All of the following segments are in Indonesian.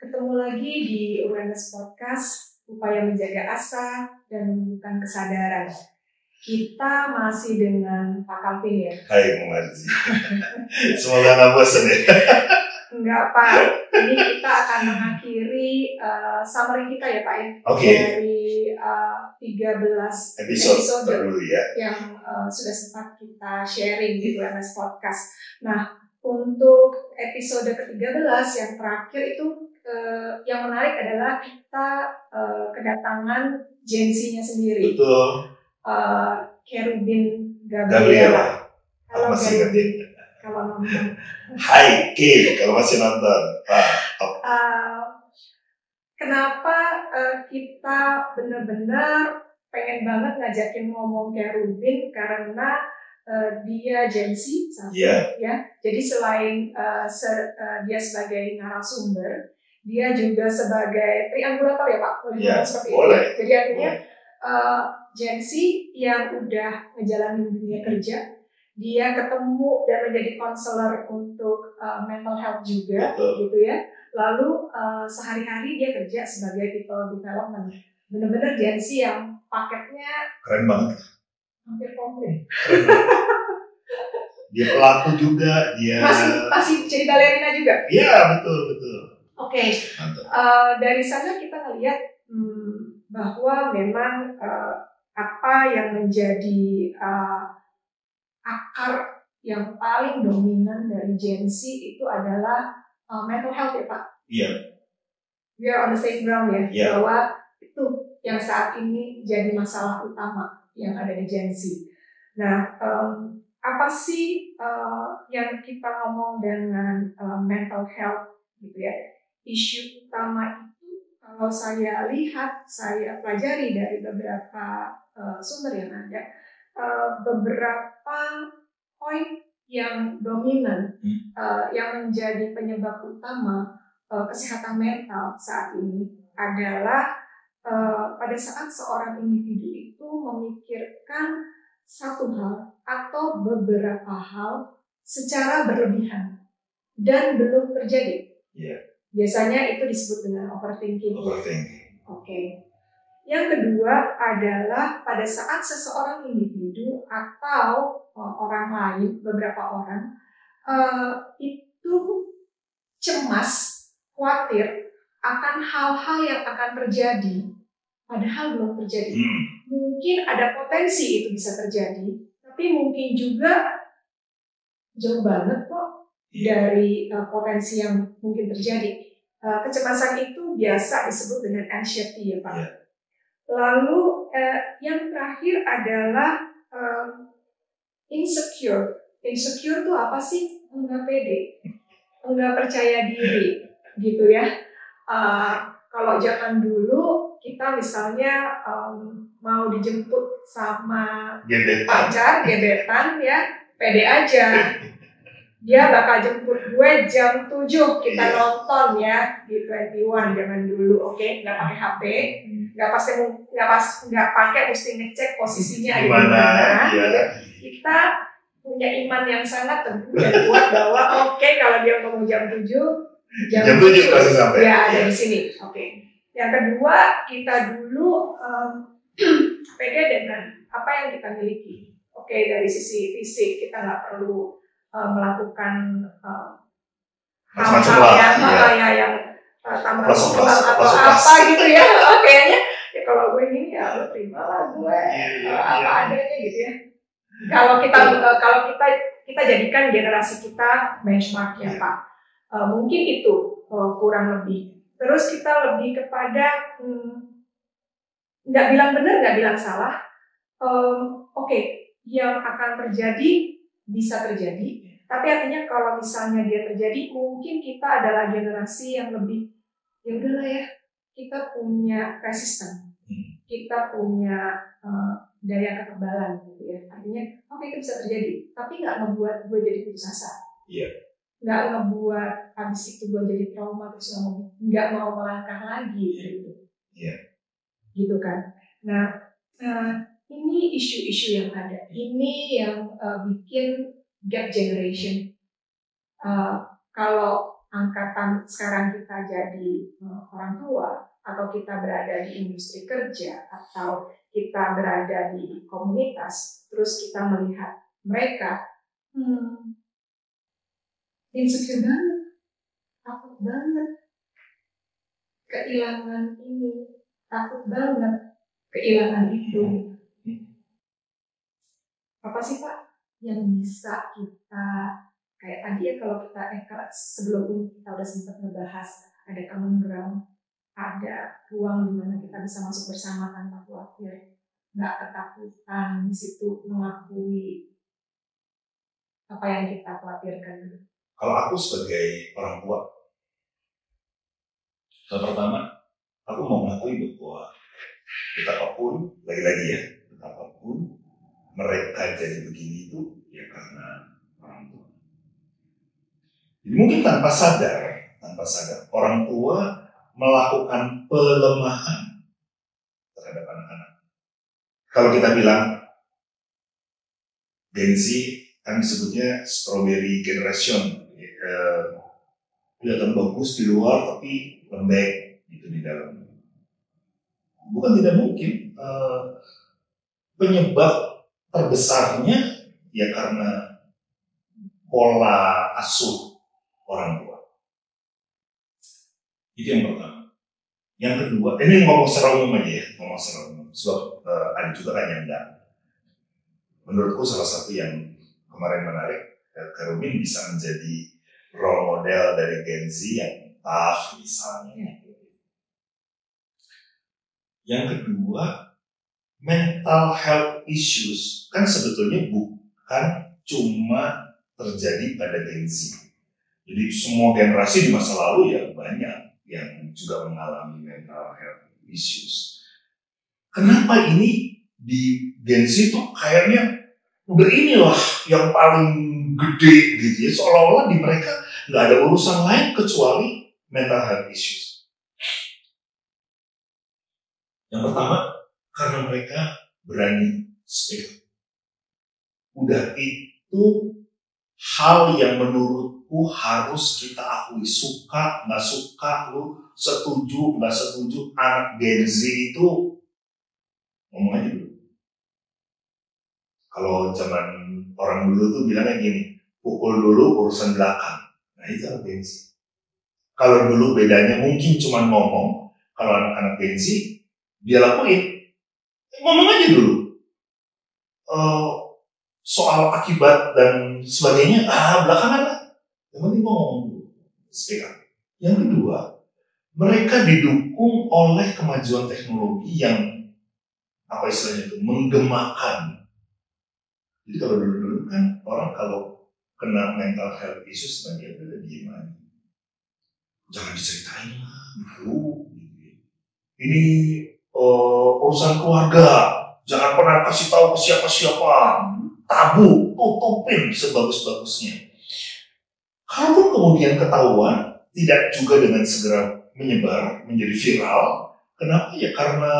Ketemu lagi di Awareness Podcast, upaya menjaga asa dan menemukan kesadaran. Kita masih dengan Pak Calvin ya? Hai Bung Marzi. Semoga nggak bosan ya? Enggak Pak, ini kita akan mengakhiri summary kita ya Pak ya. Okay. Dari 13 episode dulu ya. Yang sudah sempat kita sharing di Awareness Podcast. Nah, untuk episode ke-13 yang terakhir itu yang menarik adalah kita kedatangan Gen Z-nya sendiri. Betul. Kerubin Gabriela. Halo Kerubin. Kalau nonton. Hai K, kalau masih nonton. Kenapa kita benar-benar pengen banget ngajakin ngomong Kerubin karena dia Gen Z, ya. Jadi selain dia sebagai narasumber, dia juga sebagai triangulator ya Pak. Seperti boleh. Itu. Jadi artinya Gen Z yang udah ngejalanin dunia kerja, dia ketemu dan menjadi konselor untuk mental health juga, gitu ya. Lalu sehari-hari dia kerja sebagai people development. Benar-benar Gen Z yang paketnya keren banget. Hampir komplit. Dia pelaku juga, dia masih jadi balerina juga. Iya betul. Oke. Dari sana kita ngelihat bahwa memang apa yang menjadi akar yang paling dominan dari Gen Z itu adalah mental health ya Pak. Iya. We are on the same ground ya. Yeah. Bahwa itu yang saat ini jadi masalah utama yang ada di Gen Z. Nah, apa sih yang kita ngomong dengan mental health gitu ya? Isu utama itu kalau saya lihat, saya pelajari dari beberapa sumber yang ada, beberapa poin yang dominan yang menjadi penyebab utama kesehatan mental saat ini adalah pada saat seorang individu itu memikirkan satu hal atau beberapa hal secara berlebihan dan belum terjadi. Yeah. Biasanya itu disebut dengan overthinking. Oke. Yang kedua adalah pada saat seseorang individu atau orang lain, beberapa orang itu cemas, khawatir akan hal-hal yang akan terjadi, padahal belum terjadi. Mungkin ada potensi itu bisa terjadi, tapi mungkin juga jauh banget kok dari potensi yang mungkin terjadi. Kecemasan itu biasa disebut dengan anxiety ya Pak. Yeah. Lalu yang terakhir adalah insecure. Insecure itu apa sih? Enggak pede, enggak percaya diri, gitu ya. Kalau zaman dulu kita misalnya mau dijemput sama pacar, gebetan ya, pede aja. Dia bakal jemput gue jam 7 kita nonton ya di 21 zaman dulu, oke? Nggak pakai HP, nggak pakai mesti ngecek posisinya di mana. Ya. Kita punya iman yang sangat teguh dan kuat bahwa oke, kalau dia ngomong jam 7 pasti sampai. Ya ada di sini, oke. Yang kedua, kita dulu pede dengan apa yang kita miliki. Oke, dari sisi fisik kita nggak perlu melakukan hal-hal yang tambah atau apa gitu ya. Kayaknya ya kalau gue ini ya lo terima lah gue apa adanya gitu ya. Kalau kita jadikan generasi kita benchmark ya Pak. Mungkin itu kurang lebih. Terus kita lebih kepada nggak bilang benar, nggak bilang salah. Oke, yang akan terjadi bisa terjadi, tapi artinya kalau misalnya dia terjadi, mungkin kita adalah generasi yang lebih ya udahlah ya, kita punya resisten, kita punya daya kekebalan gitu ya. Artinya oke, itu bisa terjadi, tapi nggak membuat gue jadi putus asa. Iya. Nggak ngebuat habis itu gue jadi trauma terus nggak mau melangkah lagi gitu. Iya. Gitu kan. Nah, ini isu-isu yang ada. Ini yang bikin gap generation. Kalau angkatan sekarang kita jadi orang tua, atau kita berada di industri kerja, atau kita berada di komunitas, terus kita melihat mereka, insecure banget, takut banget, kehilangan ini, takut banget, kehilangan itu. Apa sih Pak yang bisa kita, kayak tadi ya kalau kita sebelum ini kita udah sempat ngebahas ada common ground, ada ruang di mana kita bisa masuk bersama tanpa khawatir, nggak ketakutan di situ mengakui apa yang kita khawatirkan. Kalau aku sebagai orang tua, pertama aku mau mengakui bahwa betapapun, lagi-lagi ya, betapapun mereka jadi begini itu ya karena orang tua. Jadi mungkin tanpa sadar orang tua melakukan pelemahan terhadap anak-anak. Kalau kita bilang Gen Z kan disebutnya strawberry generation, kelihatan bagus di luar tapi lembek gitu di dalam. Bukan tidak mungkin penyebab terbesarnya ya karena pola asuh orang tua. Itu yang pertama. Yang kedua, ini ngomong secara umum aja ya, sebab ada juga kan yang enggak. Menurutku salah satu yang kemarin menarik, Karumin bisa menjadi role model dari Gen Z yang tough misalnya. Yang kedua, mental health issues kan sebetulnya bukan cuma terjadi pada Gen Z. Jadi semua generasi di masa lalu ya banyak yang juga mengalami mental health issues. Kenapa ini di Gen Z tuh kayaknya udah inilah yang paling gede gitu ya, seolah-olah di mereka nggak ada urusan lain kecuali mental health issues. Yang pertama, karena mereka berani speak. Udah itu hal yang menurutku harus kita akui. Suka, nggak suka, lu setuju, nggak setuju, anak Gen Z itu ngomong aja dulu. Kalau zaman orang dulu tuh bilangnya gini, pukul dulu urusan belakang. Nah itu anak Gen Z. Kalau dulu bedanya mungkin cuma ngomong, kalau anak-anak Gen Z, dia lakuin. Ngomong aja dulu. Soal akibat dan sebagainya, belakangan lah. Yang penting ngomong dulu. Speak up. Yang kedua, mereka didukung oleh kemajuan teknologi yang, apa istilahnya itu, menggemakan. Jadi kalau dulu-dulu kan, orang kalau kena mental health issues, kan dia udah diem aja. Jangan diceritain lah, malu. Ini urusan keluarga, jangan pernah kasih tahu ke siapa-siapa, tabu, tutupin sebagus-bagusnya. Kalau kemudian ketahuan, tidak juga dengan segera menyebar, menjadi viral. Kenapa? Ya karena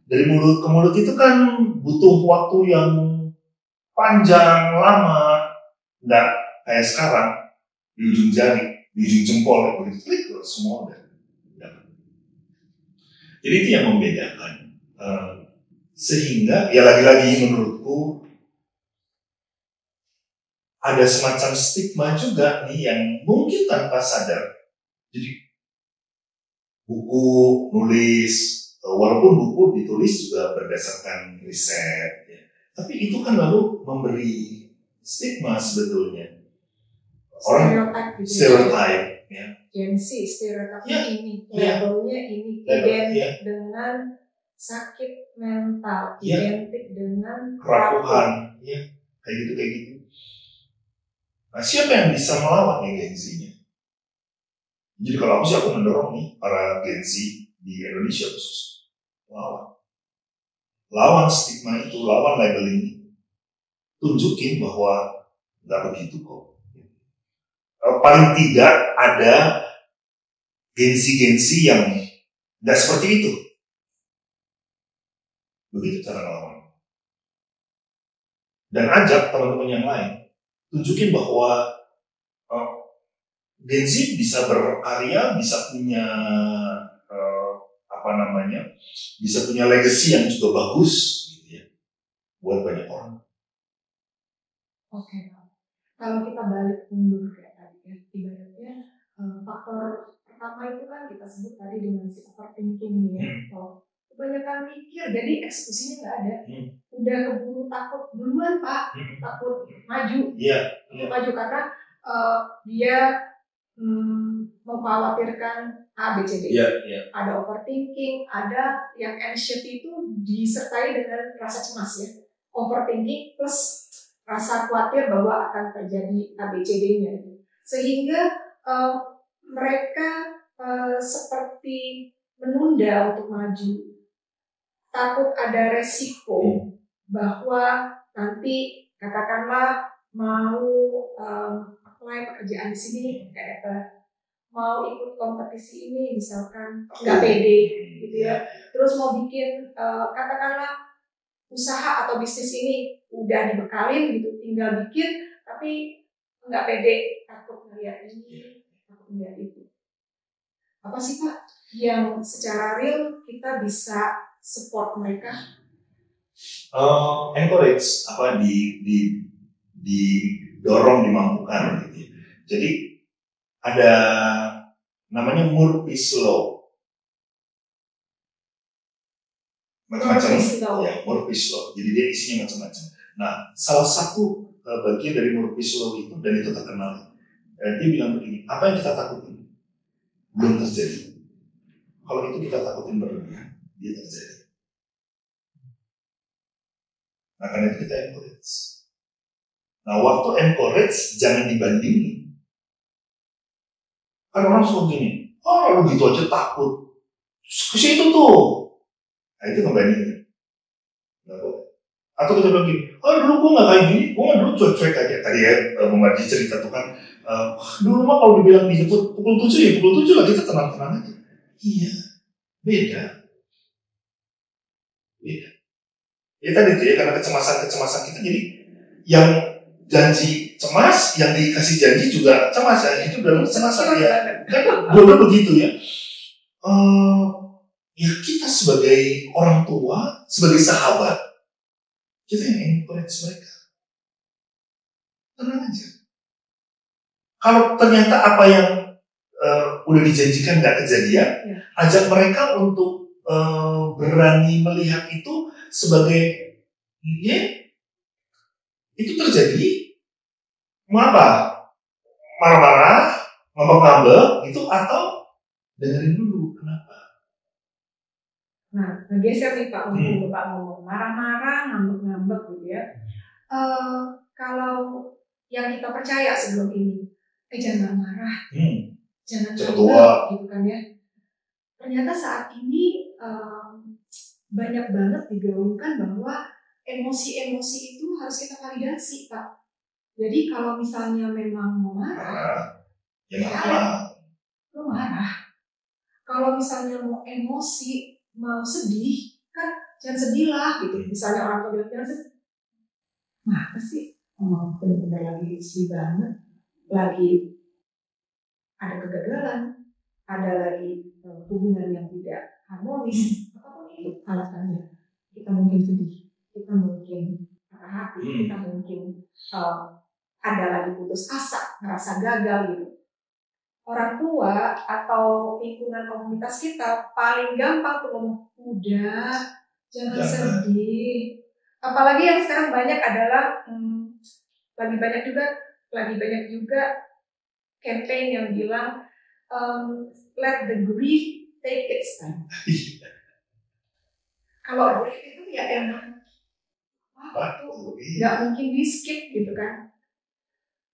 dari mulut ke mulut itu kan butuh waktu yang panjang, lama. Nggak kayak sekarang, di ujung jari, di ujung jempol, begitu klik, semua udah. Jadi itu yang membedakan. Sehingga, ya lagi-lagi menurutku, ada semacam stigma juga nih yang mungkin tanpa sadar. Jadi, buku, nulis, walaupun buku ditulis juga berdasarkan riset, ya. Tapi itu kan lalu memberi stigma sebetulnya. Orang stereotype, ya. Gen Z, stereotipnya ini, labelnya ini, identik dengan sakit mental, identik dengan kerapuhan, ya, kayak gitu. Nah, siapa yang bisa melawan nih Gen Z-nya? Jadi kalau aku mendorong nih para Gen Z di Indonesia khusus, lawan stigma itu, lawan labeling ini, tunjukin bahwa nggak begitu kok. Paling tidak ada Gen Z yang nggak seperti itu. Begitu cara melawan. Dan ajak teman-teman yang lain, tunjukin bahwa Gen Z bisa berkarya, bisa punya bisa punya legacy yang juga bagus gitu ya buat banyak orang. Oke. Kalau kita balik mundur kayak tadi ya, ibaratnya faktor pertama itu kan kita sebut tadi dimensi overthinking ya. Kebanyakan mikir, jadi eksekusinya nggak ada. Udah keburu takut duluan Pak, takut maju. Maju karena dia mengkhawatirkan A, B, C, D. Ada overthinking, ada yang anxiety itu disertai dengan rasa cemas ya. Overthinking plus rasa khawatir bahwa akan terjadi A, B, C, D-nya. Sehingga mereka seperti menunda untuk maju. Takut ada resiko bahwa nanti katakanlah mau apply pekerjaan di sini kayak mau ikut kompetisi ini misalkan nggak pede gitu ya, terus mau bikin katakanlah usaha atau bisnis ini udah dibekalin gitu, tinggal bikin tapi nggak pede, takut ngeliat ini, takut ngeliat itu. Apa sih Pak yang secara real kita bisa support mereka? Encourage, didorong, dimampukan gitu. Jadi ada namanya Murphy's Law. Macam-macam ya, Murphy's Law. Jadi dia isinya macam-macam. Nah, salah satu bagian dari Murphy's Law itu, dan itu terkenal, dia bilang begini, apa yang kita takutin belum terjadi. Kalau itu kita takutin berlebihan, dia terjadi. Nah, karena itu kita encourage. Nah, waktu encourage jangan dibandingin. Kan orang suka gini, lu gitu aja takut. Ke situ tuh. Nah, itu ngebandingin. Nggak boleh. Atau kita bilang gini, dulu gue nggak kayak gini, gue dulu cuek-cuek aja. Tadi ya, Mumarji cerita tuh kan, dulu mah kalau dibilang dijemput pukul 7 ya pukul 7 lah, kita tenang-tenang aja. Iya, beda. Ya tadi itu ya, karena kecemasan kita, jadi yang janji cemas, yang dikasih janji juga cemas ya, itu dalam kecemasan ya. Kan dua begitu ya. Ya kita sebagai orang tua, sebagai sahabat, kita yang encourage mereka. Tenang aja. Kalau ternyata apa yang udah dijanjikan nggak kejadian, ajak mereka untuk berani melihat itu sebagai ya itu terjadi. Mengapa? Marah-marah, ngambek-ngambek itu, atau dengerin dulu kenapa? Nah, geser nih Pak, Bapak ngomong marah-marah, ngambek-ngambek gitu ya. Kalau yang kita percaya sebelum ini, jangan marah, jangan ngambek gitu kan ya. Ternyata saat ini banyak banget digaungkan bahwa emosi-emosi itu harus kita validasi Pak. Jadi kalau misalnya memang mau marah, ya marah. Lo marah. Kalau misalnya mau emosi, mau sedih, kan jangan sedih lah gitu. Misalnya orang tua bilang jangan sedih. Apa sih? Benar-benar lagi sedih banget, lagi ada kegagalan, ada lagi hubungan yang tidak harmonis, apapun itu alasannya. Kita mungkin sedih, kita mungkin patah hati, kita mungkin ada lagi putus asa, merasa gagal gitu. Orang tua atau lingkungan komunitas kita paling gampang tuh ngomong, udah, jangan sedih. Apalagi yang sekarang banyak adalah lagi banyak juga campaign yang bilang let the grief take its time. Kalau grief itu ya emang nggak mungkin di skip gitu kan.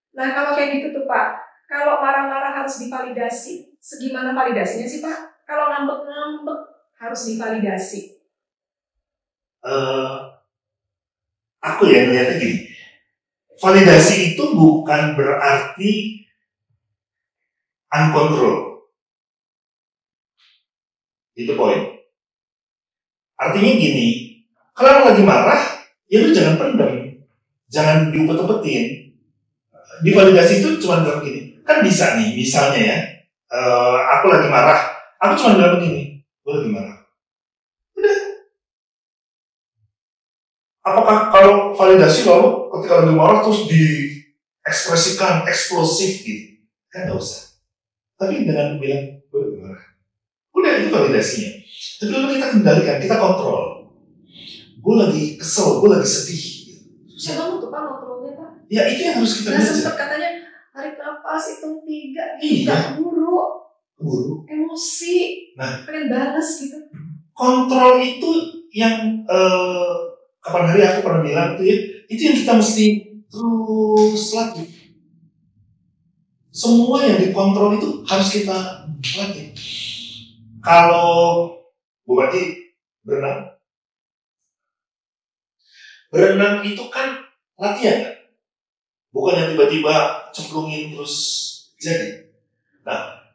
Nah kalau kayak gitu tuh Pak, kalau marah-marah harus divalidasi. Segimana validasinya sih Pak? Kalau ngambek-ngambek harus divalidasi. Aku ya ngeliatnya gini, validasi itu bukan berarti uncontrol. Itu poin. Artinya gini, kalau lagi marah, ya lu jangan pendem, jangan diumpet-umpetin. Divalidasi itu cuma bilang gini, Kan bisa nih, misalnya ya, aku lagi marah, aku cuma bilang begini, gue lagi marah. Udah. Apakah kalau validasi lalu ketika lagi marah terus diekspresikan eksplosif gitu? Kan nggak usah. Tapi dengan bilang, gue lagi marah. Udah, itu validasinya. Tapi lalu kita kendalikan, kita kontrol. Gue lagi kesel, gue lagi sedih. Siapa tuh Pak kontrolnya Pak? Ya itu yang harus kita belajar. Nah Sempat katanya tarik nafas, hitung 3, iya. Keburu, emosi, pengen balas gitu. Kontrol itu yang kapan hari aku pernah bilang tuh ya, itu yang kita mesti terus latih. Semua yang dikontrol itu harus kita latih. Kalau Bu Bati berenang itu kan latihan kan? Bukan yang tiba-tiba cemplungin terus jadi. Nah,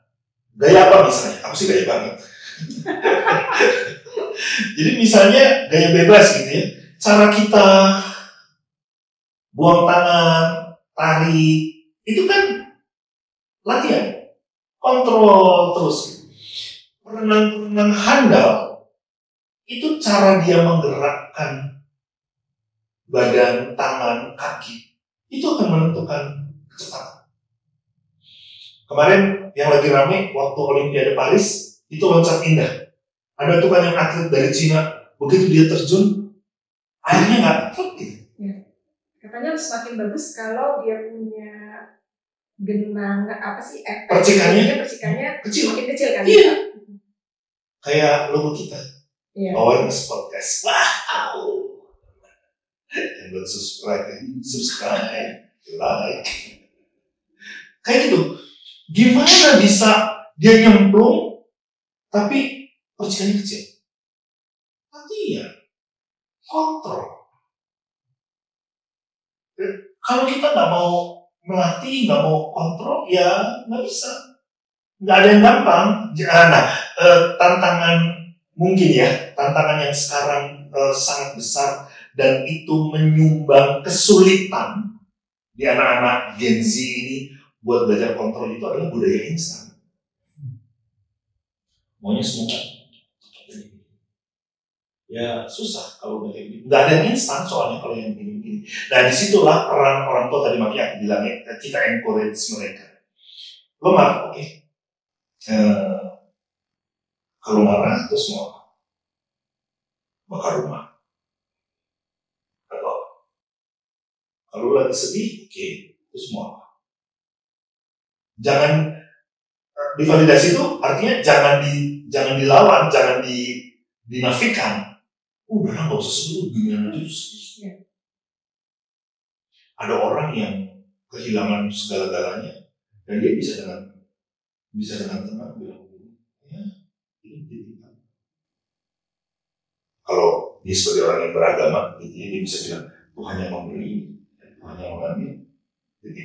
gaya apa misalnya? Aku sih gaya banget. Jadi misalnya gaya bebas gitu ya. Cara kita buang tangan, tarik, itu kan latihan. Kontrol terus. Renang handal, itu cara dia menggerakkan badan, tangan, kaki. Itu akan menentukan kecepatan. Kemarin yang lagi rame waktu Olimpiade Paris, itu loncat indah. Ada tuh kan yang atlet dari Cina, begitu dia terjun, airnya nggak gitu. Ya. Katanya semakin bagus kalau dia punya genang percikannya kecil. Makin kecil kan? Iya. Kayak logo kita. Iya. Awareness Podcast. Wow. Yang belum subscribe, like. Kayak gitu. Gimana bisa dia nyemplung tapi percikannya kecil? Latihan, kontrol. Kalau kita nggak mau melatih, nggak mau kontrol, ya nggak bisa. Nggak ada yang gampang. Nah, tantangan mungkin ya, tantangan yang sekarang sangat besar dan itu menyumbang kesulitan di anak-anak Gen Z ini buat belajar kontrol itu adalah budaya instan. Maunya semua ya susah kalau kayak gitu. Nggak ada yang instan soalnya kalau yang gini-gini. Nah disitulah peran orang tua tadi makanya aku bilang ya, kita encourage mereka. Lo marah, oke. Kalau marah terus mau bakar rumah. Atau kalau lagi sedih, oke, terus mau apa? Jangan divalidasi itu artinya jangan dilawan, jangan dinafikan. Udah nggak usah sedih, gimana aja. Ada orang yang kehilangan segala-galanya dan dia bisa dengan tenang bilang, ya ini jadi. Kalau dia sebagai orang yang beragama, dia bisa bilang Tuhan yang memberi, Tuhan yang mengambil. Jadi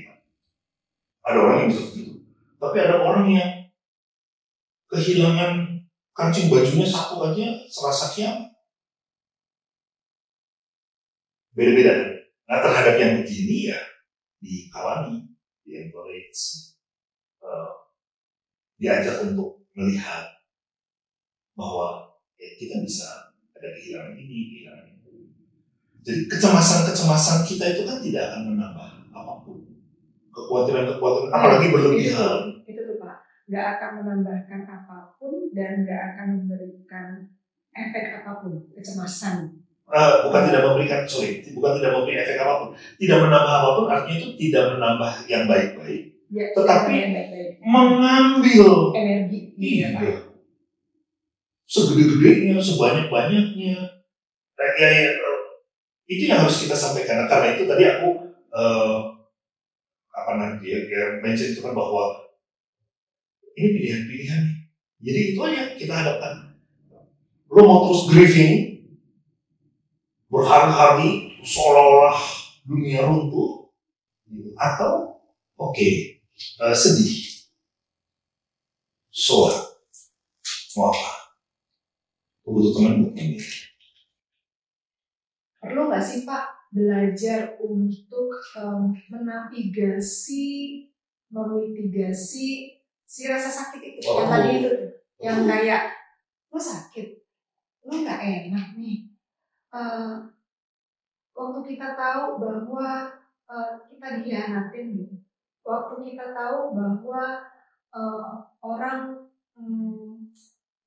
ada orang yang bisa begitu. Tapi ada orang yang kehilangan kancing bajunya satu aja serasa kiamat. Beda-beda. Nah terhadap yang begini ya dikawani, di-encourage, diajak untuk melihat bahwa kita bisa ada kehilangan ini, kehilangan itu. Jadi kecemasan kita itu kan tidak akan menambah apapun. Kekhawatiran, apalagi berlebihan. Itu tuh Pak, nggak akan menambahkan apapun dan nggak akan memberikan efek apapun, kecemasan. Bukan tidak memberi efek apapun. Tidak menambah apapun artinya itu tidak menambah yang baik-baik. Ya, tetapi mengambil energi. Iya. Segede-gedenya, sebanyak-banyaknya. Itu yang harus kita sampaikan. Karena itu tadi aku mention itu kan bahwa ini pilihan-pilihan. Jadi itu aja kita hadapkan. Lo mau terus grieving, berhari-hari seolah-olah dunia runtuh, atau sedih, sholat, mau apa? Butuh teman ini. Perlu nggak sih Pak belajar untuk menavigasi memitigasi si rasa sakit itu yang tadi itu, yang kayak lo sakit, lo nggak enak nih. Waktu kita tahu bahwa kita dikhianatin gitu, waktu kita tahu bahwa orang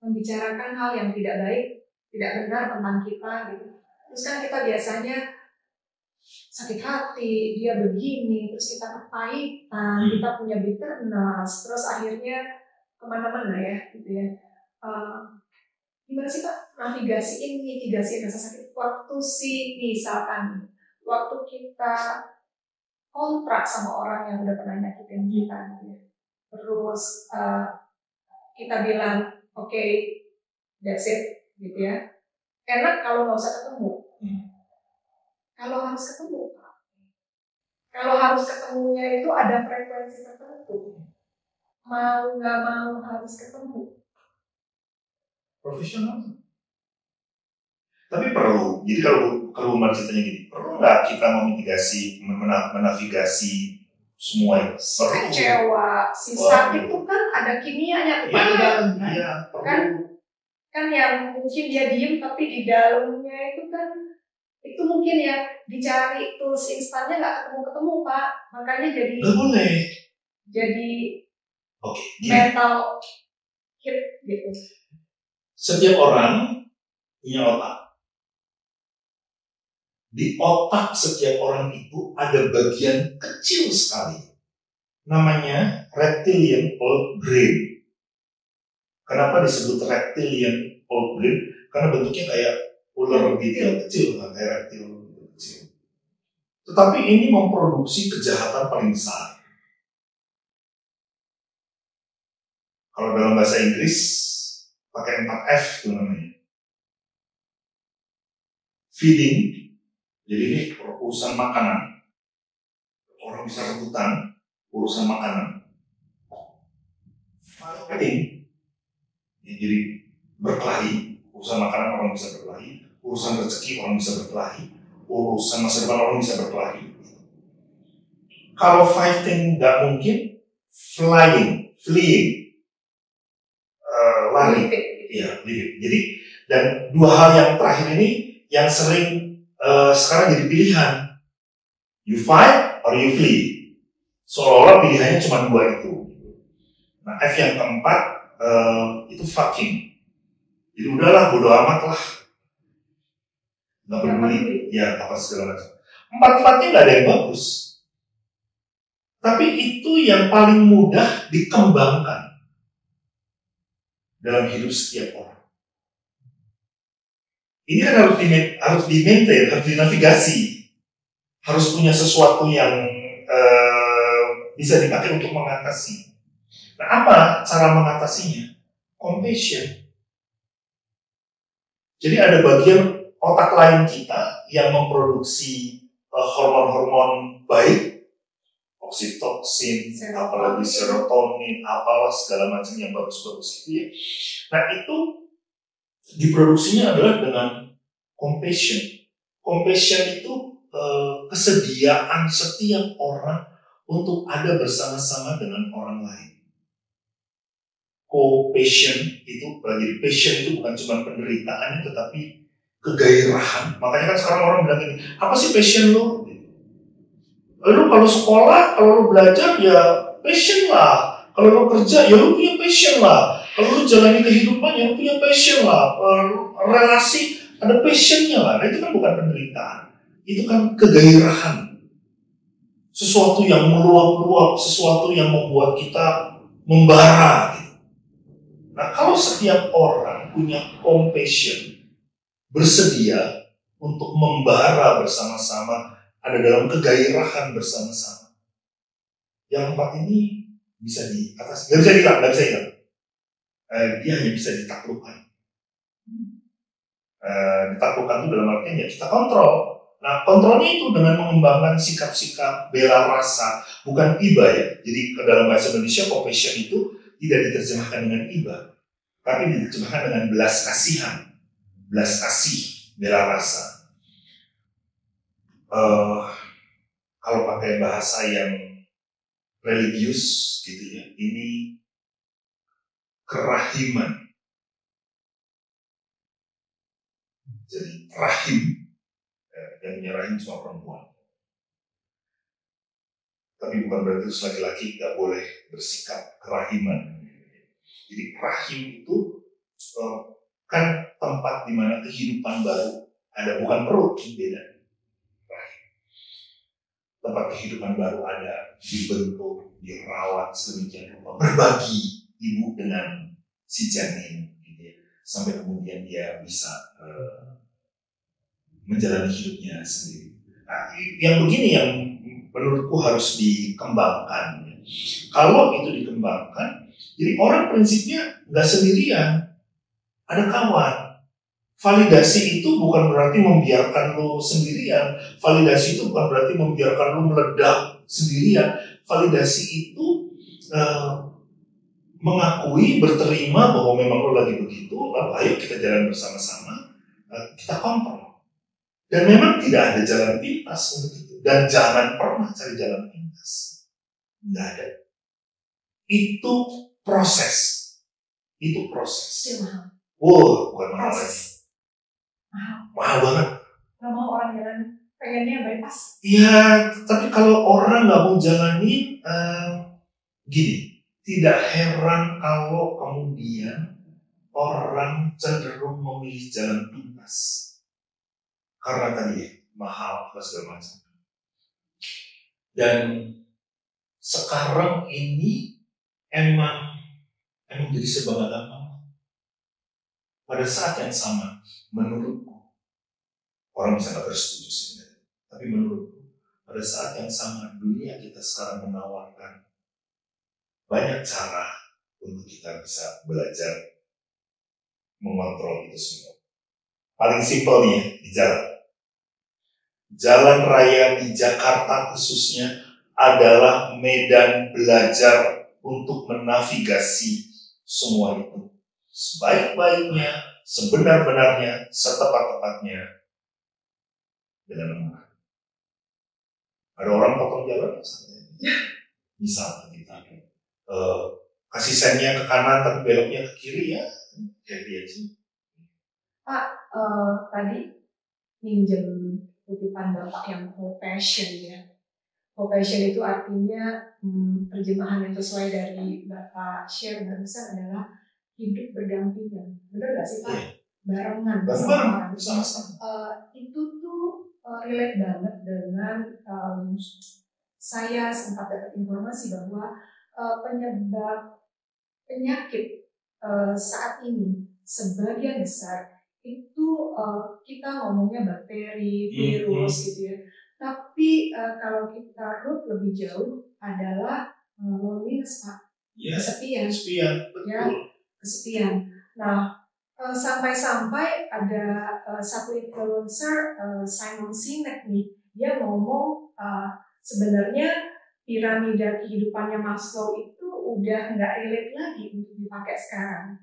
membicarakan hal yang tidak baik, tidak benar tentang kita gitu. Terus kan kita biasanya sakit hati, dia begini, terus kita kepahitan, kita punya bitterness, terus akhirnya kemana-mana ya gitu ya. Gimana sih Pak navigasiin mitigasi rasa sakit waktu misalkan waktu kita kontrak sama orang yang udah pernah nyakitin kita gitu ya. Terus kita bilang oke, that's it gitu ya. Enak kalau nggak usah ketemu. Kalau harus ketemu, kalau harus ketemunya itu ada frekuensi tertentu. Mau nggak mau harus ketemu. Profesional. Tapi perlu. Jadi kalau ceritanya gini, perlu nggak kita memitigasi, menavigasi semua itu? Kecewa, si sakit itu kan ada kimianya tuh di dalamnya. Iya, kan yang mungkin dia diem tapi di dalamnya itu kan itu mungkin ya dicari tools instannya nggak ketemu Pak, makanya jadi nggak boleh. Jadi mental hit gitu. Setiap orang punya otak. Di otak setiap orang itu ada bagian kecil sekali, namanya reptilian old brain. Kenapa disebut reptilian old brain? Karena bentuknya kayak ular gitu kecil, kayak reptil kecil. Tetapi ini memproduksi kejahatan paling besar. Kalau dalam bahasa Inggris pakai 4F itu namanya. Feeding, jadi ini urusan makanan. Orang bisa rebutan urusan makanan. Marketing, jadi berkelahi, urusan makanan orang bisa berkelahi, urusan rezeki orang bisa berkelahi, urusan masa depan orang bisa berkelahi. Kalau fighting nggak mungkin, fleeing, lari, iya, jadi dan dua hal yang terakhir ini yang sering sekarang jadi pilihan, you fight or you flee. Seolah-olah pilihannya cuma dua itu. Nah, F yang keempat itu fucking. Jadi udahlah, bodo amat lah, nggak peduli, ya apa segala macam. Empat-empatnya nggak ada yang bagus, tapi itu yang paling mudah dikembangkan dalam hidup setiap orang. Ini kan harus di-maintain, harus dinavigasi, harus punya sesuatu yang bisa dipakai untuk mengatasi. Nah, apa cara mengatasinya? Compassion. Jadi ada bagian otak lain kita yang memproduksi hormon-hormon baik, oksitoksin, apalagi serotonin, apalah segala macam yang bagus-bagus itu ya. Nah, itu diproduksinya adalah dengan compassion. Compassion itu kesediaan setiap orang untuk ada bersama-sama dengan orang lain. Co-passion itu, jadi passion itu bukan cuma penderitaan, tetapi kegairahan. Makanya kan sekarang orang bilang gini, apa sih passion lo? Lu kalau sekolah, kalau lu belajar ya passion lah. Kalau lu kerja ya lu punya passion lah. Kalau lu jalani kehidupan ya lu punya passion lah. Relasi ada passionnya lah. Nah, itu kan bukan penderitaan. Itu kan kegairahan. Sesuatu yang meluap-luap, sesuatu yang membuat kita membara. Nah, kalau setiap orang punya compassion, bersedia untuk membara bersama-sama, ada dalam kegairahan bersama-sama, yang empat ini bisa di atas, nggak bisa hilang. Dia hanya bisa ditaklukkan. Ditaklukkan itu dalam artian ya kita kontrol. Nah, kontrolnya itu dengan mengembangkan sikap-sikap bela rasa, bukan iba ya. Jadi dalam bahasa Indonesia compassion itu tidak diterjemahkan dengan iba, tapi diterjemahkan dengan belas kasihan, belas kasih, bela rasa. Kalau pakai bahasa yang religius gitu ya, ini kerahiman. Jadi rahim, yang nyerahin cuma perempuan. Tapi bukan berarti terus laki-laki nggak boleh bersikap kerahiman. Jadi rahim itu kan tempat di mana kehidupan baru ada, bukan perut, beda. Rahim. Tempat kehidupan baru ada, dibentuk, dirawat sedemikian rupa, berbagi ibu dengan si janin, gitu ya, sampai kemudian dia bisa menjalani hidupnya sendiri. Nah, yang begini yang menurutku harus dikembangkan. Kalau itu dikembangkan, jadi orang prinsipnya nggak sendirian, ada kawan. Validasi itu bukan berarti membiarkan lo sendirian. Validasi itu bukan berarti membiarkan lo meledak sendirian. Validasi itu mengakui, berterima bahwa memang lo lagi begitu, lalu ayo kita jalan bersama-sama, kita kontrol. Dan memang tidak ada jalan pintas untuk itu. Dan jangan pernah cari jalan pintas. Nggak ada. Itu proses. Itu proses. Wow, bukan mahal lagi. Mahal banget. Gak mau orang jalan, pengennya bypass. Iya, tapi kalau orang nggak mau jalanin, gini, tidak heran kalau kemudian orang cenderung memilih jalan pintas. Karena tadi mahal apa segala macam. Dan sekarang ini emang jadi serba gampang. Pada saat yang sama, menurutku, orang bisa nggak tersetuju sebenarnya, tapi menurutku, pada saat yang sama dunia kita sekarang menawarkan banyak cara untuk kita bisa belajar mengontrol itu semua. Paling simpel nih ya, di jalan. Jalan raya di Jakarta khususnya adalah medan belajar untuk menavigasi semua itu. Sebaik-baiknya, sebenar-benarnya, setepat-tepatnya dengan benar. Ada orang potong jalan, misalnya kita kasih sennya ke kanan tapi beloknya ke kiri ya, jadi aja. Pak, tadi minjem kutipan Bapak yang co-passion ya. Co-passion itu artinya terjemahan yang sesuai dari Bapak share barusan adalah hidup berdampingan. Benar nggak sih Pak? Yeah. Barengan bersama orang. Bersama-sama. Itu tuh relate banget dengan saya sempat dapat informasi bahwa penyebab penyakit saat ini sebagian besar itu kita ngomongnya bakteri, virus gitu ya. Tapi kalau kita root lebih jauh adalah loneliness Pak, kesepian. Betul. Ya, kesepian. Nah, sampai-sampai ada satu influencer Simon Sinek nih, dia ngomong sebenarnya piramida kehidupannya Maslow itu udah nggak relate lagi untuk dipakai sekarang.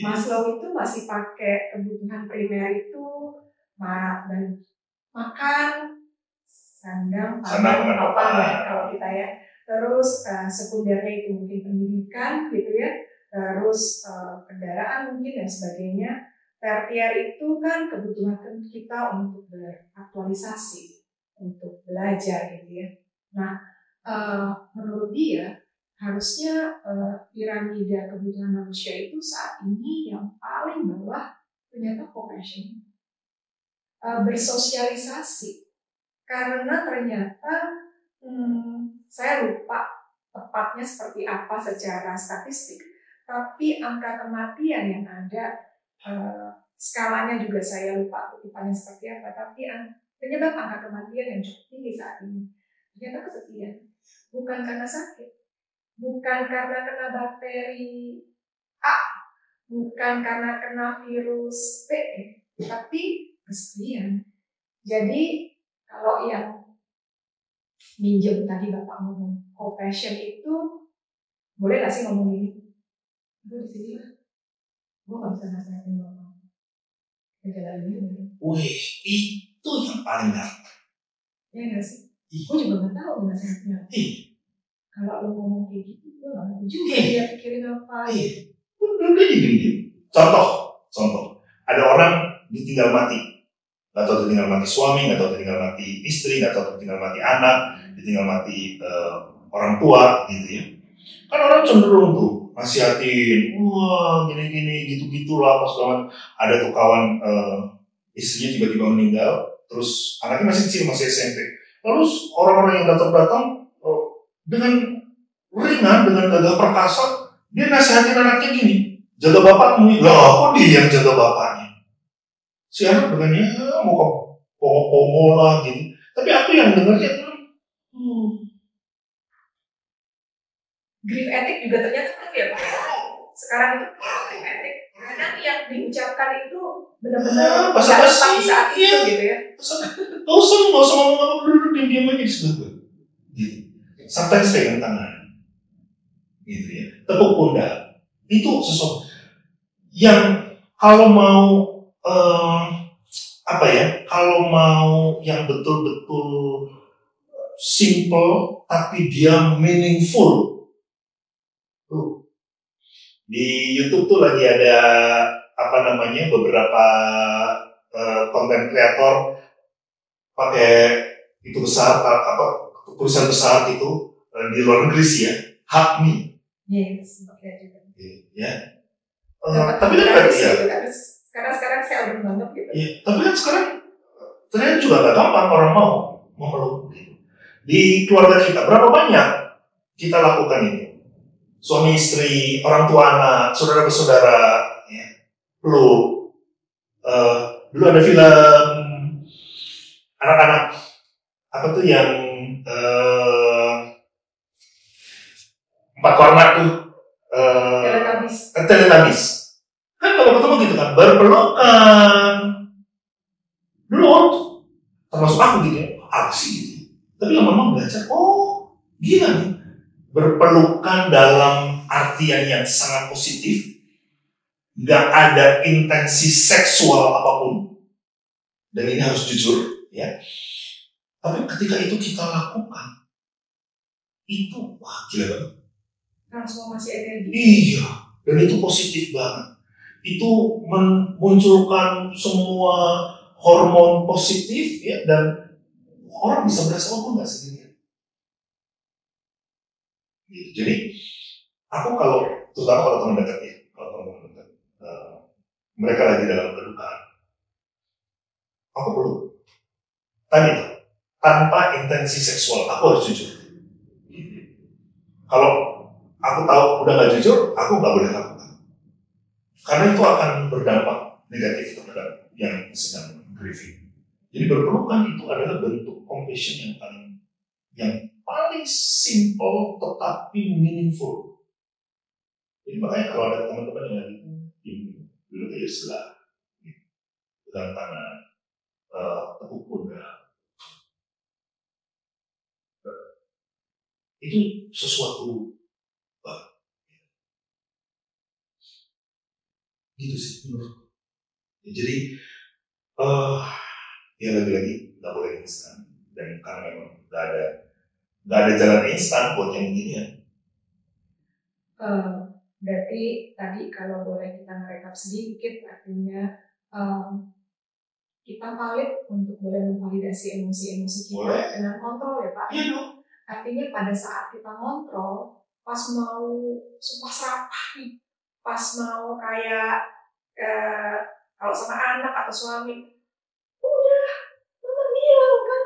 Maslow itu masih pakai kebutuhan primer itu dan makan, sandang, pangan, papan ya kalau kita ya. Terus sekundernya itu mungkin pendidikan gitu ya. Terus kendaraan mungkin dan sebagainya. Tertiar itu kan kebutuhan kita untuk beraktualisasi, untuk belajar gitu ya. Nah, menurut dia harusnya piramida kebutuhan manusia itu saat ini yang paling bawah ternyata compassion, bersosialisasi, karena ternyata saya lupa tepatnya seperti apa secara statistik, tapi angka kematian yang ada skalanya juga saya lupa kutipannya seperti apa, tapi penyebab angka kematian yang cukup tinggi saat ini ternyata kesepian, bukan karena sakit, bukan karena kena bakteri A, bukan karena kena virus B, tapi kesepian. Jadi kalau yang minjem tadi Bapak ngomong compassion itu, boleh nggak sih ngomong ini? Gue di sini lah, gue nggak bisa nasihatin Bapak. Wih, itu yang paling gampang. Ya nggak sih? Gue juga nggak tahu nasihatnya. kalau lo ngomong kayak gitu, gue nggak mau juga dia pikirin apa. Udah gini. Contoh, ada orang ditinggal mati, nggak tahu ditinggal mati suami, nggak tahu ditinggal mati istri, nggak tahu ditinggal mati anak, ditinggal mati orang tua, gitu ya. Kan orang cenderung tuh nasihatin, wah gini-gini, gitu-gitulah pas banget. Ada tuh kawan istrinya tiba-tiba meninggal, terus anaknya masih kecil, masih SMP. Lalu orang-orang yang datang dengan ringan, dengan gagah perkasa, dia nasihatin anaknya gini, jaga bapakmu. Lah, kok dia yang jaga bapaknya? Si anak dengannya mau pongo lah gitu. Tapi aku yang dengarnya grief etik juga ternyata kan ya Pak. Sekarang itu grief etik. Kadang yang diucapkan itu benar-benar basa-basi saat itu gitu ya. Gak usah ngomong apa, duduk diam aja di sebelah gue. Gitu. Sometimes pegang tangan. Gitu ya. Tepuk pundak. Itu sesuatu yang kalau mau kalau mau yang betul-betul simple tapi dia meaningful. Di YouTube tuh lagi ada beberapa konten kreator pakai itu besar tulisan besar itu di luar negeri sih ya, Hug Me. Yes, juga. Ya. Tapi kan sekarang saya udah banget gitu. Ya, tapi kan sekarang ternyata juga gak gampang orang mau memeluk gitu. Di keluarga kita berapa banyak kita lakukan itu? Suami istri, orang tua anak, saudara bersaudara, ya. Dulu ada film anak-anak apa tuh yang 4 warna tuh Teletubbies. Kan kalau ketemu gitu kan berpelukan. Dulu termasuk aku gitu ya, apa sih gitu. Tapi lama-lama belajar, gila nih. Berpelukan dalam artian yang sangat positif, nggak ada intensi seksual apapun, dan ini harus jujur ya. Tapi ketika itu kita lakukan, itu wah gila banget. Transformasi energi. Iya, dan itu positif banget. Itu memunculkan semua hormon positif ya, dan orang bisa berasa nggak sendirian. Jadi aku terutama kalau teman dekat ya, mereka lagi dalam kedukaan, aku perlu tadi tanpa intensi seksual, aku harus jujur. Kalau aku tahu udah nggak jujur, aku nggak boleh lakukan, karena itu akan berdampak negatif terhadap yang sedang grieving. Jadi berpelukan itu adalah bentuk compassion yang paling simple tetapi meaningful. Jadi makanya kalau ada teman-teman yang lagi duduk di sebelah, pegang tangan, tepuk pundak, itu sesuatu gitu sih menurutku. Jadi ya lagi-lagi nggak boleh instan, dan karena memang nggak ada jalan instan buat yang begini ya. Berarti tadi kalau boleh kita merekap sedikit, artinya kita valid untuk boleh memvalidasi emosi-emosi kita dengan kontrol ya Pak. Iya dong. Artinya pada saat kita kontrol, pas mau sumpah serapah nih, pas mau kayak kalau sama anak atau suami, udah mama bilang kan,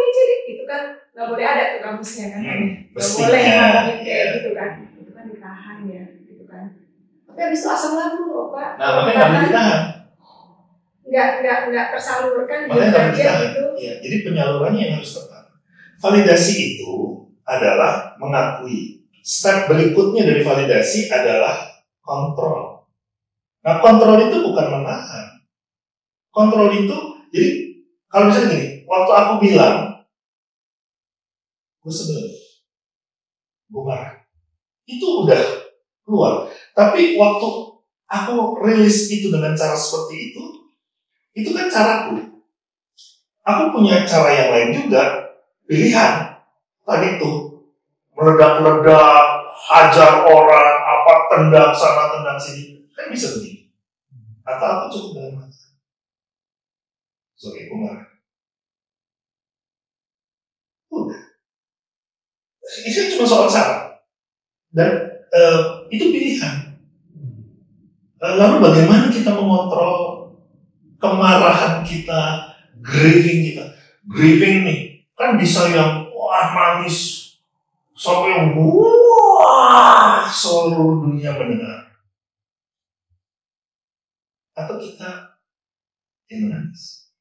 jadi itu kan nggak boleh ada tuh kamusnya kan, nggak boleh ngomongin kayak gitu kan, itu kan ditahan ya, gitu kan. Tapi habis itu asam lambung loh Pak. Nah makanya nggak boleh ditahan. Nggak tersalurkan gitu. Ya, jadi penyalurannya yang harus tepat. Validasi itu adalah mengakui. Step berikutnya dari validasi adalah kontrol. Nah, kontrol itu bukan menahan. Kontrol itu, jadi kalau misalnya gini, waktu aku bilang, gue sebel, gue marah, itu udah keluar. Tapi waktu aku rilis itu dengan cara seperti itu kan caraku. Aku punya cara yang lain juga, pilihan tadi tuh. meledak-ledak, hajar orang, apa tendang sana tendang sini, kan bisa begini. Atau aku cukup dengan mata. Sebagai pengarah. Udah. Itu cuma soal cara. Dan itu pilihan. Lalu bagaimana kita mengontrol kemarahan kita, grieving kita. Grieving nih, kan bisa yang wah nangis sampai yang wah seluruh dunia mendengar. Atau kita yang menangis.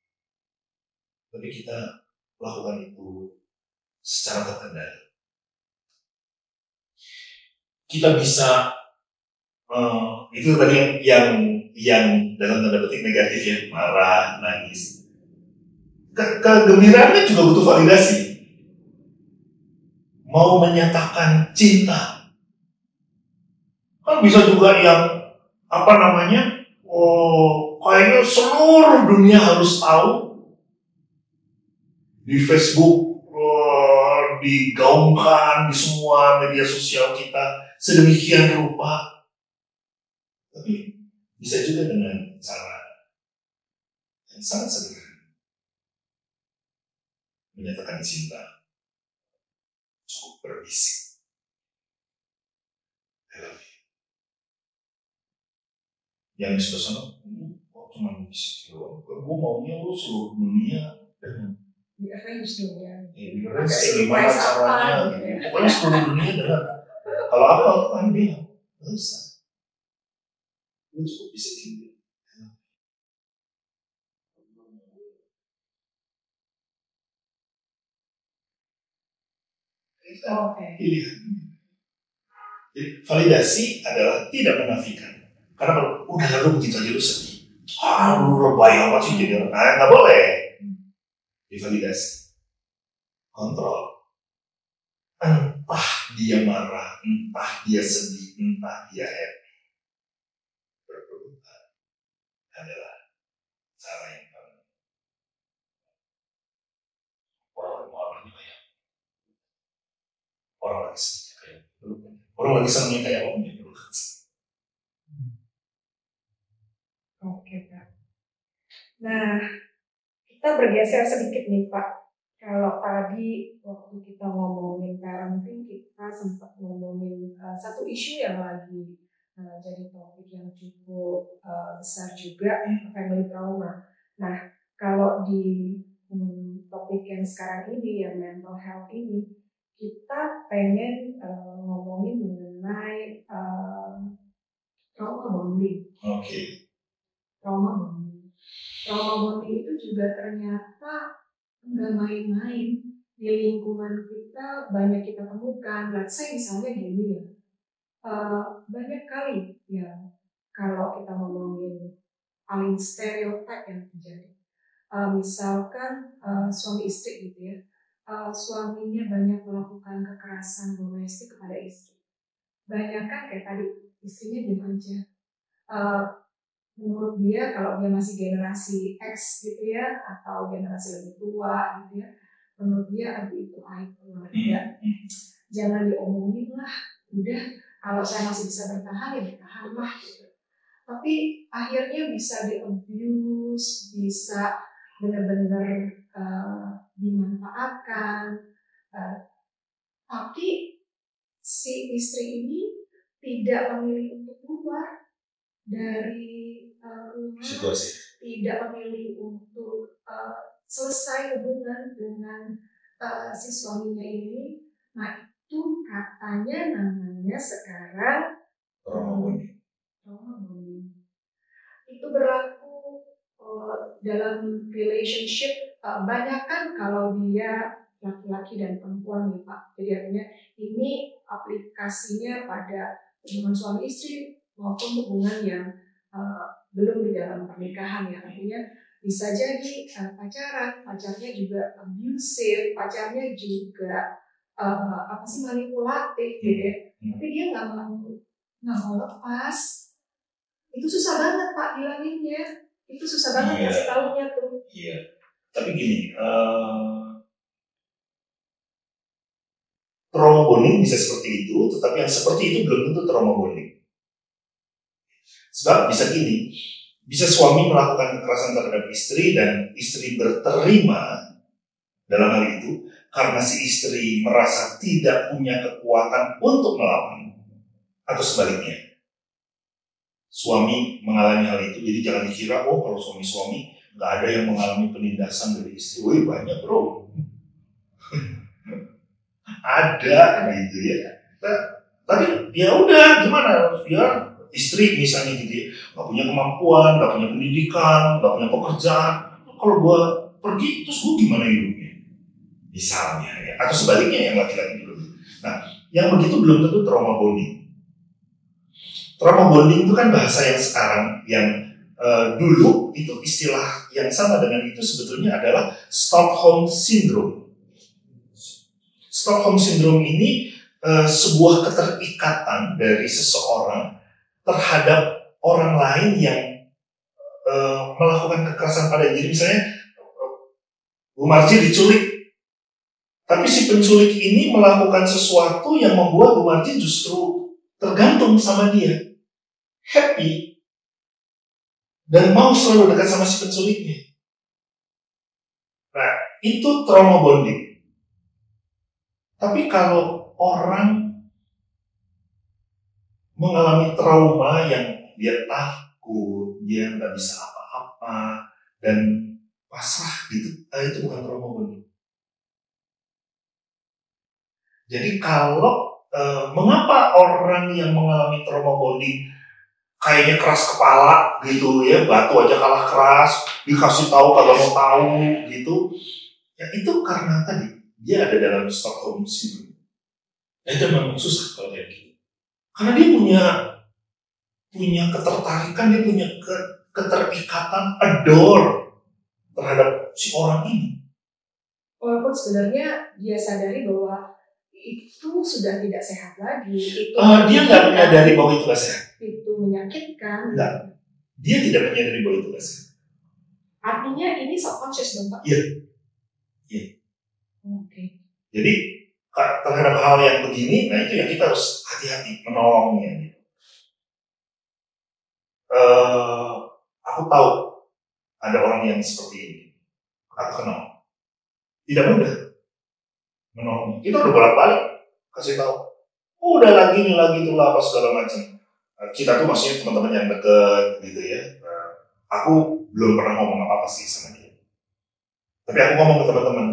Tapi kita lakukan itu secara terkendali. Kita bisa itu tadi yang dalam tanda petik negatif ya, marah, nangis. Kegembiraannya juga butuh validasi. Mau menyatakan cinta, kan bisa juga yang apa namanya, kayaknya seluruh dunia harus tahu di Facebook, digaungkan di semua media sosial kita sedemikian rupa. Tapi bisa juga dengan cara yang sangat sederhana. Menyatakan cinta cukup berbisik. I love you. Yang di sebelah sana, kok cuma bisik doang? Gue maunya lu seluruh dunia dengan di arrange dong ya. Gimana caranya? Pokoknya seluruh dunia dengan. Kalau aku kan bilang, nggak usah. Lu cukup bisikin. Pilihan. Jadi validasi adalah tidak menafikan. Karena kalau udah lalu begitu aja lu sedih, lu lebay amat sih jadi orang. Nah, nggak boleh. Divalidasi, kontrol. Entah dia marah, entah dia sedih, entah dia happy. Berpelukan adalah cara yang paling orang juga ya. Orang lagi sedih kayak orang lagi senangnya kayak om ya. Oke Pak. Nah, kita bergeser sedikit nih Pak. Kalau tadi waktu kita ngomongin parenting, kita sempat ngomongin satu isu yang lagi jadi topik yang cukup besar juga, family trauma. Nah, kalau di topik yang sekarang ini, yang mental health ini, kita pengen ngomongin mengenai trauma bonding. Oke. Trauma bonding. Trauma bonding itu juga ternyata nggak main-main. Di lingkungan kita banyak kita temukan. Let's say misalnya gini ya, banyak kali ya kalau kita ngomongin paling stereotip yang terjadi. Misalkan suami istri gitu ya, suaminya banyak melakukan kekerasan domestik kepada istri. Banyak kan kayak tadi, istrinya diam aja. Menurut dia kalau dia masih generasi X gitu ya, atau generasi lebih tua gitu ya, menurut dia aduh itu aib keluarga, jangan diomongin lah, udah kalau saya masih bisa bertahan ya bertahan lah gitu. Tapi akhirnya bisa di-abuse, bisa benar-benar dimanfaatkan, tapi si istri ini tidak memilih untuk keluar dari rumah, situasi. Tidak memilih untuk selesai hubungan dengan si suaminya ini. Nah itu katanya namanya sekarang trauma bonding. Itu berlaku dalam relationship, banyak kan kalau dia laki-laki dan perempuan nih Pak. Jadi artinya ini aplikasinya pada hubungan suami istri maupun hubungan yang belum di dalam pernikahan ya. Artinya bisa jadi pacarnya juga abusive, pacarnya juga manipulatif gitu ya. Tapi dia nggak mau lepas. Itu susah banget Pak bilanginnya. Itu susah banget kasih tahunya tuh. Iya. Tapi gini, trauma bonding bisa seperti itu, tetapi yang seperti itu belum tentu trauma bonding. Sebab bisa gini, bisa suami melakukan kekerasan terhadap istri dan istri berterima dalam hal itu karena si istri merasa tidak punya kekuatan untuk melawan, atau sebaliknya suami mengalami hal itu. Jadi jangan dikira kalau suami-suami nggak ada yang mengalami penindasan dari istri. Wih, banyak bro. Ada gitu ya. Tapi ya udah, gimana ya, istri misalnya gitu ya, nggak punya kemampuan, nggak punya pendidikan, nggak punya pekerjaan. Kalau gue pergi terus gue gimana hidupnya misalnya ya. Atau sebaliknya yang laki-laki dulu. Nah, yang begitu belum tentu trauma bonding. Trauma bonding itu kan bahasa yang sekarang, yang dulu itu istilah yang sama dengan itu sebetulnya adalah Stockholm Syndrome. Stockholm Syndrome ini sebuah keterikatan dari seseorang terhadap orang lain yang melakukan kekerasan pada diri. Misalnya Bu Marji diculik, tapi si penculik ini melakukan sesuatu yang membuat Bu Marji justru tergantung sama dia, happy, dan mau selalu dekat sama si penculiknya. Nah, itu trauma bonding. Tapi kalau orang mengalami trauma yang dia takut, dia nggak bisa apa-apa, dan pasrah gitu, itu bukan trauma bonding. Jadi kalau mengapa orang yang mengalami trauma bonding kayaknya keras kepala gitu ya, batu aja kalah keras, dikasih tahu kagak mau tahu gitu, ya itu karena tadi dia ada dalam Stockholm Syndrome. Ya itu memang susah kalau kayak gitu. Karena dia punya ketertarikan, dia punya keterikatan, adore terhadap si orang ini. Walaupun sebenarnya dia sadari bahwa itu sudah tidak sehat lagi. Dia nggak menyadari bahwa itu nggak sehat. Itu menyakitkan. Enggak. Dia tidak menyadari bahwa itu nggak sehat. Artinya ini subconscious dong Pak? Iya. Oke. Jadi terhadap hal yang begini, nah itu yang kita harus hati-hati menolongnya. Aku tahu ada orang yang seperti ini, aku kenal. Tidak mudah menolongnya. Kita udah bolak-balik kasih tahu, udah lagi nih lagi itu lah apa segala macam. Kita tuh maksudnya teman-teman yang deket gitu ya. Aku belum pernah ngomong apa-apa sih sama dia. Tapi aku ngomong ke teman-teman,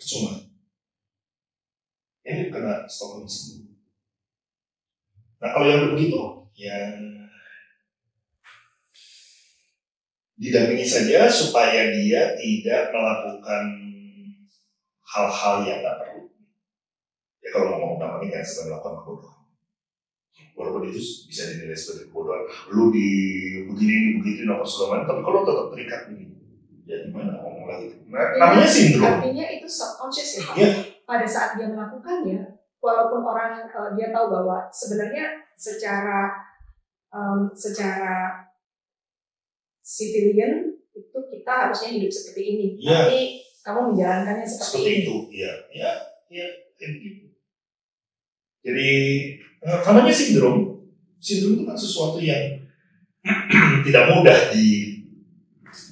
percuma. Ini kena Stockholm Syndrome. Nah kalau yang begitu, ya didampingi saja supaya dia tidak melakukan hal-hal yang nggak perlu. Ya kalau ngomong tentang ini kan sedang melakukan kebodohan. Walaupun itu bisa dinilai sebagai kebodohan. Lu begini apa segala macam, tapi kalau tetap terikat begini, ya gimana ngomong lagi? Nah, namanya sindrom. Artinya itu subconscious ya Pak? Iya. Pada saat dia melakukannya, walaupun orang dia tahu bahwa sebenarnya secara civilian itu kita harusnya hidup seperti ini, ya. Tapi kamu menjalankannya seperti itu, ya, gitu. Jadi namanya sindrom itu kan sesuatu yang tidak mudah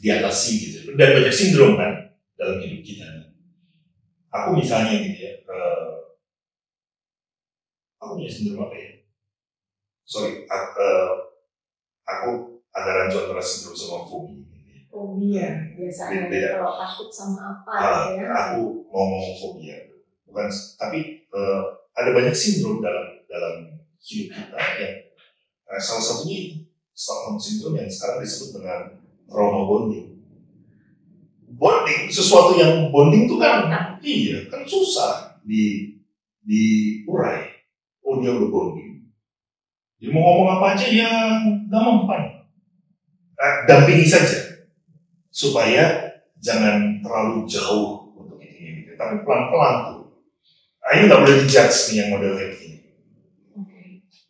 diatasi gitu. Dan banyak sindrom kan dalam hidup kita. Aku misalnya gitu ya, aku punya sindrom apa ya? Aku ada rancu antara sindrom sama fobia. Fobia biasanya kalau takut sama apa ya? Aku ngomong fobia, bukan. Tapi ada banyak sindrom dalam hidup kita yang salah satunya Stockholm Syndrome yang sekarang disebut dengan trauma bonding. Bonding, sesuatu yang bonding itu kan, iya kan susah diurai. Oh dia udah bonding. Dia mau ngomong apa aja ya nggak mempan. Dampingi saja supaya jangan terlalu jauh untuk ini gitu. Tapi pelan-pelan tuh. Nah, ini nggak boleh dijudge nih yang model kayak gini.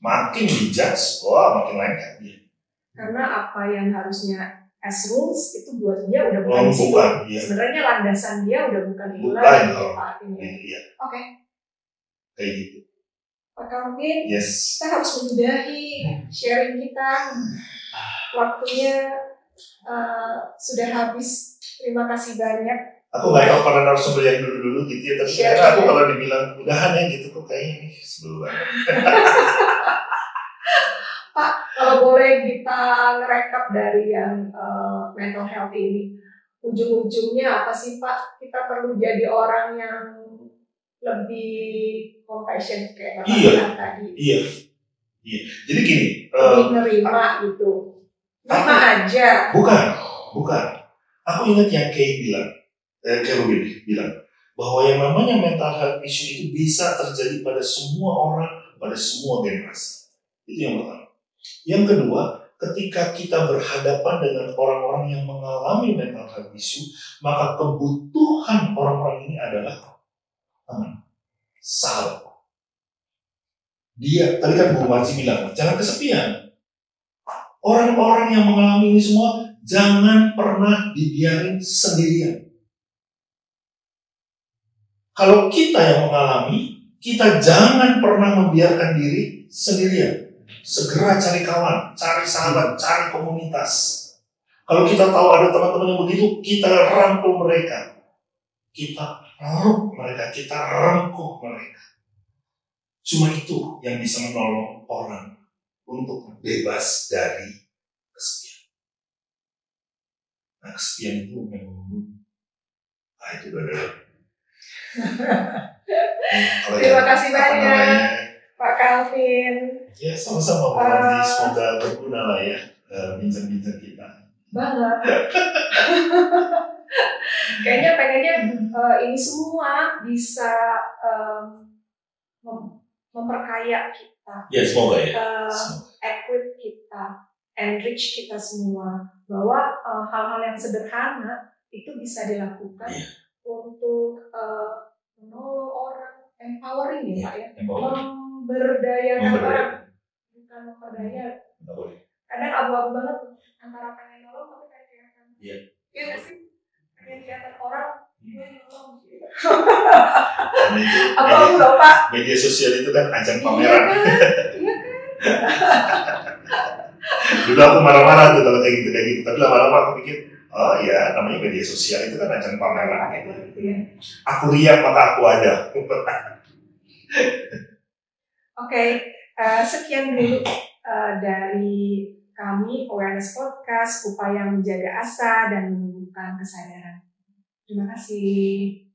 Makin dijudge, wah makin lengket dia. Karena apa yang harusnya as rules itu buat dia udah bukan di situ. Iya. Sebenarnya landasan dia udah bukan itu lagi. Iya. Oke. Kayak gitu. Pak Calvin, yes. Kita harus menyudahi sharing kita. Waktunya sudah habis. Terima kasih banyak. Aku nggak tahu para narasumber yang dulu gitu ya, tapi aku kalau dibilang udahan ya gitu kok kayaknya sebelum banget. Pak, kalau boleh kita ngerekap dari yang mental health ini, ujung-ujungnya apa sih Pak? Kita perlu jadi orang yang lebih compassion kayak Bapak bilang tadi. Iya. Jadi gini. Lebih nerima gitu. Nerima aja. Bukan. Aku ingat yang Kay bilang bahwa yang namanya mental health issue itu bisa terjadi pada semua orang, pada semua generasi. Itu yang pertama. Yang kedua, ketika kita berhadapan dengan orang-orang yang mengalami mental health issue, maka kebutuhan orang-orang ini adalah sahabat. Dia, tadi kan Bu Marci bilang, jangan kesepian. Orang-orang yang mengalami ini semua, jangan pernah dibiarin sendirian. Kalau kita yang mengalami, kita jangan pernah membiarkan diri sendirian. Segera cari kawan, cari sahabat, cari komunitas. Kalau kita tahu ada teman-teman yang begitu, kita rangkul mereka. Kita peluk mereka, kita rangkul mereka. Cuma itu yang bisa menolong orang untuk bebas dari kesepian. Nah, kesepian itu memang itu adalah. Terima kasih banyak Pak Calvin. Ya, sama-sama Bu Marci, semoga berguna lah ya bincang-bincang kita. Banget. Kayaknya pengennya ini semua bisa memperkaya kita. Ya, semoga ya. Equip kita, enrich kita semua, bahwa hal-hal yang sederhana itu bisa dilakukan untuk menolong orang, empowering ya Pak ya, memberdayakan orang, bukan memperdaya. Kadang abu-abu banget antara pengen nolong tapi kayak kelihatan. Iya nggak sih? Pengen kelihatan orang, gue nolong gitu. Abu-abu loh Pak. Media sosial itu kan ajang pameran. Iya kan. Dulu aku marah-marah tuh kalau kayak gitu. Tapi lama-lama aku pikir, oh ya namanya media sosial itu kan ajang pameran gitu. Aku riak maka aku ada. Oke, sekian dulu dari kami Awareness Podcast, upaya menjaga asa dan menumbuhkan kesadaran. Terima kasih.